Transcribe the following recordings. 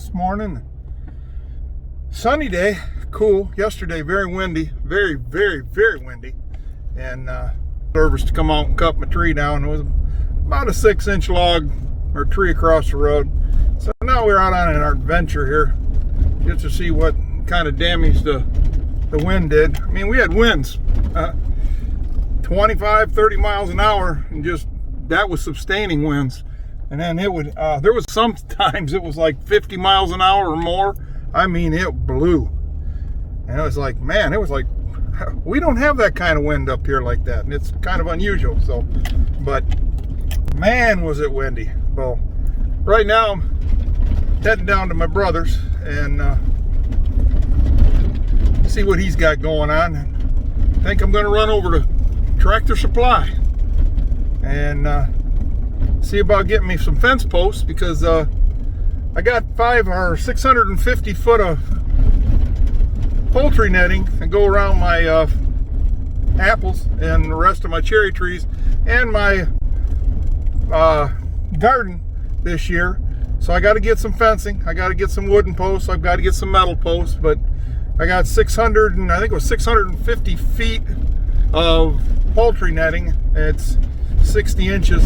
this morning. Sunny day, cool. Yesterday, very windy, very windy. And service to come out and cut my tree down. It was about a 6-inch log or tree across the road. So now we're out on an adventure here just to see what kind of damage the wind did. I mean, we had winds 25, 30 miles an hour, and just that was sustaining winds. And then it would, there was sometimes it was like 50 miles an hour or more. I mean, it blew. And it was like, man, it was like, we don't have that kind of wind up here like that. And it's kind of unusual. So, but man, was it windy. Well, right now I'm heading down to my brother's and see what he's got going on. I think I'm going to run over to Tractor Supply and see about getting me some fence posts, because I got 650 foot of poultry netting and go around my apples and the rest of my cherry trees and my garden this year. So I got to get some fencing. I got to get some wooden posts. I've got to get some metal posts, but I got 650 feet of poultry netting. It's 60 inches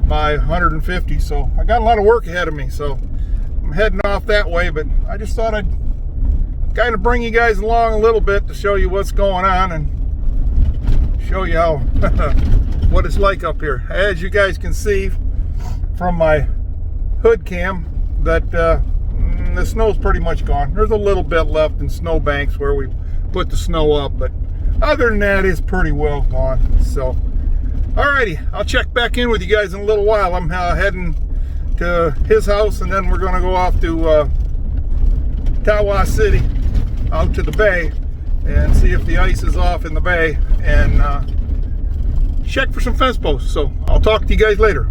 by 150, so I got a lot of work ahead of me. So I'm heading off that way, but I just thought I'd kind of bring you guys along a little bit to show you what's going on and show you how what it's like up here. As you guys can see from my hood cam, that the snow's pretty much gone. There's a little bit left in snow banks where we put the snow up, but other than that, it's pretty well gone. So alrighty, I'll check back in with you guys in a little while. I'm heading to his house, and then we're going to go off to Tawas City, out to the bay, and see if the ice is off in the bay, and check for some fence posts. So I'll talk to you guys later.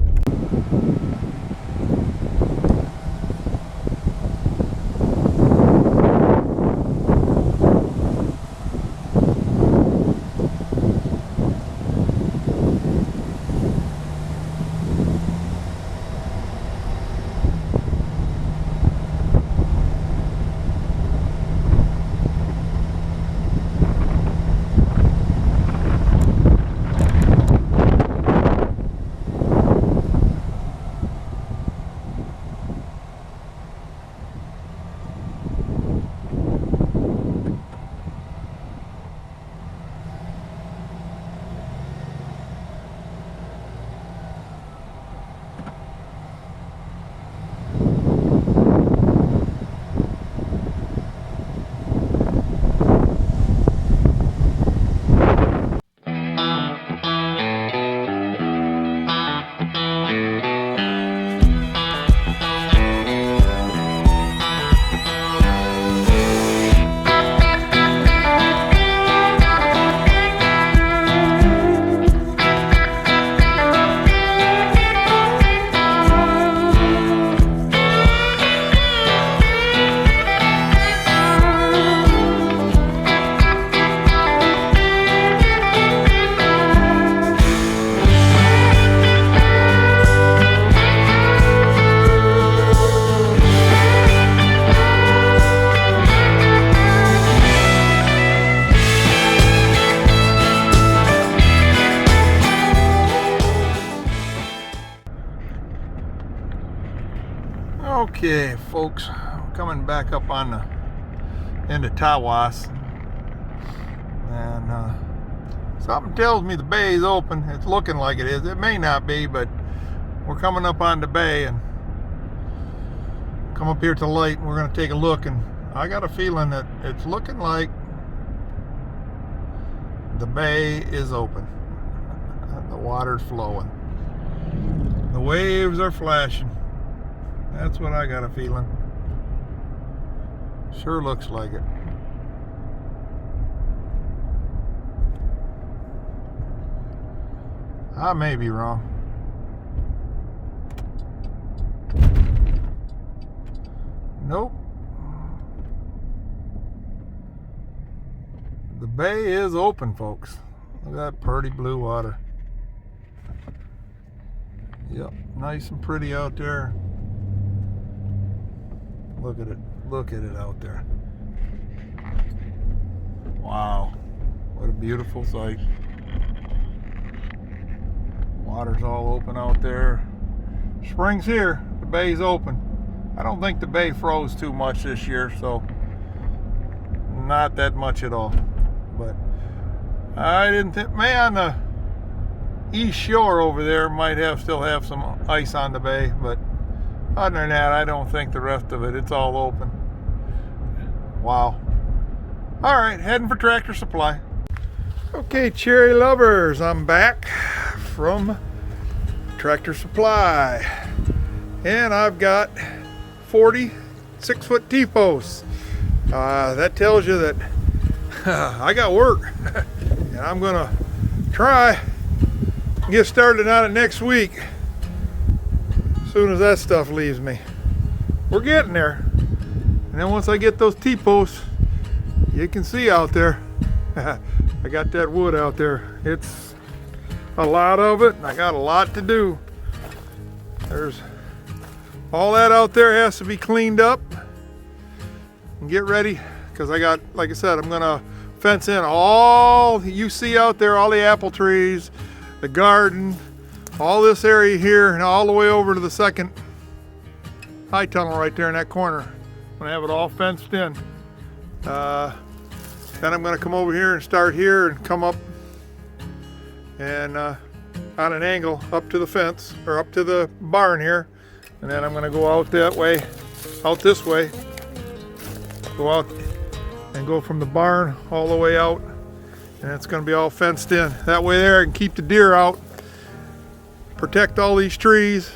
Okay, folks, coming back up on the end of Tawas, and something tells me the bay is open. It's looking like it is. It may not be, but we're coming up on the bay, and come up here to the light, and we're going to take a look, and I got a feeling that it's looking like the bay is open. The water's flowing. The waves are flashing. That's what I got a feeling. Sure looks like it. I may be wrong. Nope. The bay is open, folks. Look at that pretty blue water. Yep, nice and pretty out there. Look at it. Look at it out there. Wow. What a beautiful sight. Water's all open out there. Spring's here. The bay's open. I don't think the bay froze too much this year, so not that much at all. But I didn't think, man, the east shore over there might still have some ice on the bay, but other than that, I don't think the rest of it, it's all open. Wow. All right, heading for Tractor Supply. Okay, cherry lovers, I'm back from Tractor Supply. And I've got 40 6-foot T-posts. That tells you that I got work. And I'm gonna try and get started on it next week. As soon as that stuff leaves me. We're getting there. And then once I get those T-posts, you can see out there, I got that wood out there. It's a lot of it, and I got a lot to do. There's all that out there has to be cleaned up and get ready, because I got, like I said, I'm gonna fence in all you see out there, all the apple trees, the garden, all this area here, and all the way over to the second high tunnel right there in that corner. I'm gonna have it all fenced in. Then I'm going to come over here and start here and come up and on an angle up to the fence, or up to the barn here, and then I'm going to go out that way, out this way, go out and go from the barn all the way out, and it's going to be all fenced in. That way there I can keep the deer out, protect all these trees.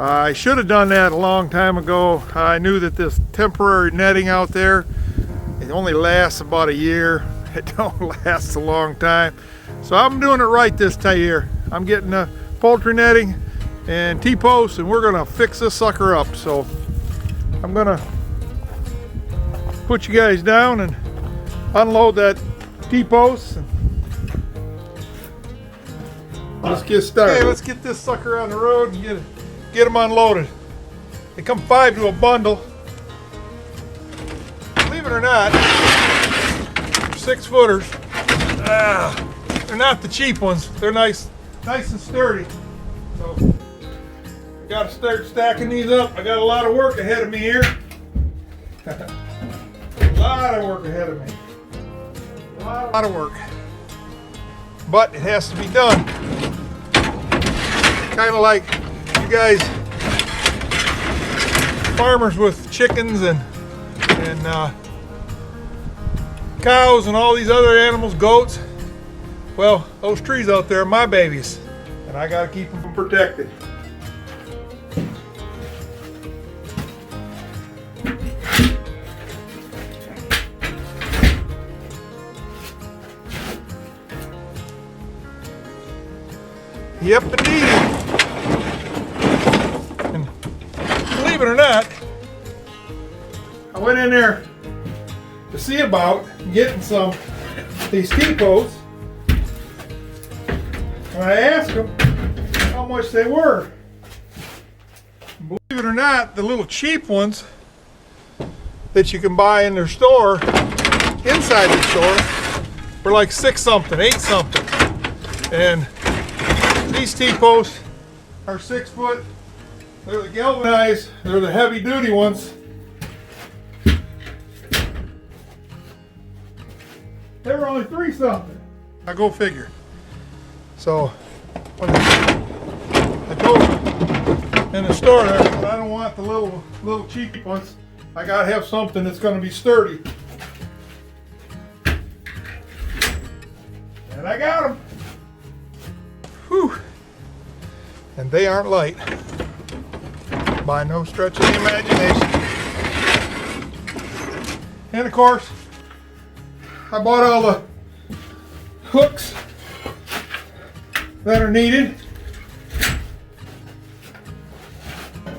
I should have done that a long time ago. I knew that this temporary netting out there, it only lasts about a year. It don't last a long time. So I'm doing it right this year. I'm getting poultry netting and T-posts, and we're gonna fix this sucker up. So I'm gonna put you guys down and unload that T-post. Let's get started. Okay, let's get this sucker on the road and get them unloaded. They come 5 to a bundle. Believe it or not, 6-footers. They're not the cheap ones. They're nice and sturdy. So I got to start stacking these up. I got a lot of work ahead of me here. A lot of work ahead of me. A lot of work. But it has to be done. Kind of like you guys, farmers with chickens and cows and all these other animals, goats. Well, those trees out there are my babies, and I gotta keep them protected. Yep, indeed. And believe it or not, I went in there to see about getting some of these T-posts, and I asked them how much they were. Believe it or not, the little cheap ones that you can buy in their store, inside the store, were like 6 something, 8 something. And these T-posts are 6 foot. They're the galvanized, they're the heavy duty ones. They were only 3 something. I go figure. So when I told them in the store there, I don't want the little cheap ones. I gotta have something that's gonna be sturdy. And I got them. Whew. And they aren't light by no stretch of the imagination. And of course, I bought all the hooks that are needed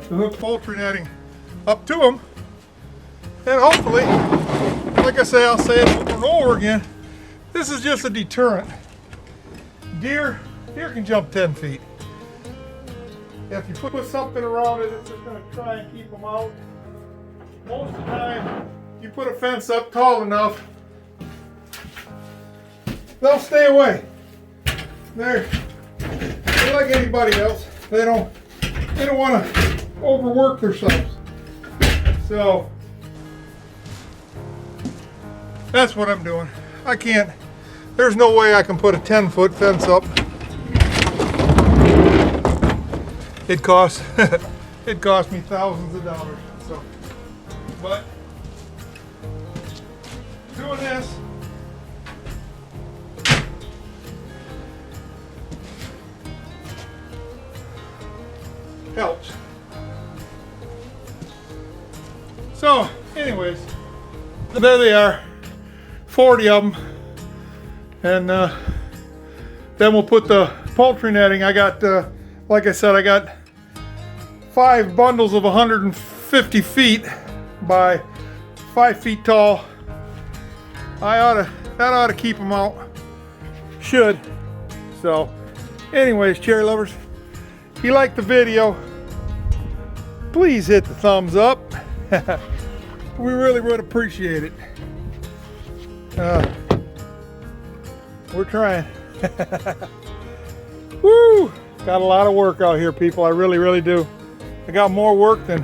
to hook poultry netting up to them. And hopefully, like I say, I'll say it over and over again, this is just a deterrent. Deer can jump 10 feet. If you put something around it, it's just going to try and keep them out. most of the time, you put a fence up tall enough, they'll stay away. They're like anybody else. They don't want to overwork themselves. So that's what I'm doing. I can't. There's no way I can put a 10-foot fence up. It costs me thousands of dollars. So, but doing this, helps. So, anyways, there they are, 40 of them, and then we'll put the poultry netting. I got, like I said, I got 5 bundles of 150 feet by 5 feet tall. That ought to keep them out. Should. So, anyways, cherry lovers, if you liked the video, please hit the thumbs up. We really would appreciate it. We're trying. Woo! Got a lot of work out here, people. I really, really do. I got more work than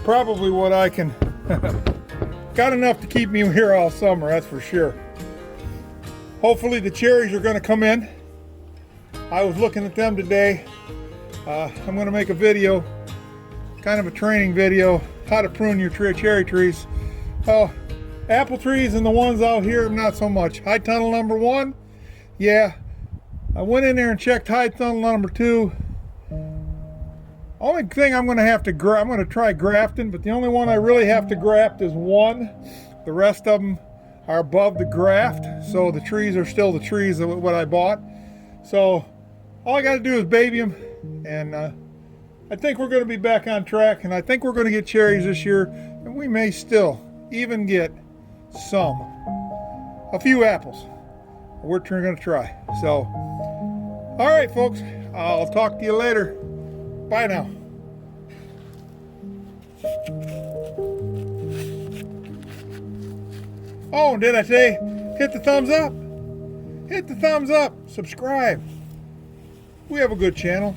probably what I can. Got enough to keep me here all summer, that's for sure. Hopefully the cherries are going to come in. I was looking at them today. I'm going to make a video, kind of a training video, how to prune your cherry trees. Apple trees and the ones out here, not so much. High tunnel number 1, yeah. I went in there and checked high tunnel number 2. Only thing I'm going to have to I'm going to try grafting, but the only one I really have to graft is 1. The rest of them are above the graft, so the trees are still the trees of what I bought. So all I got to do is baby them, and I think we're going to be back on track, and I think we're going to get cherries this year, and we may still even get a few apples. We're going to try. So, all right, folks, I'll talk to you later. Bye now. Oh, did I say hit the thumbs up? Hit the thumbs up. Subscribe. We have a good channel.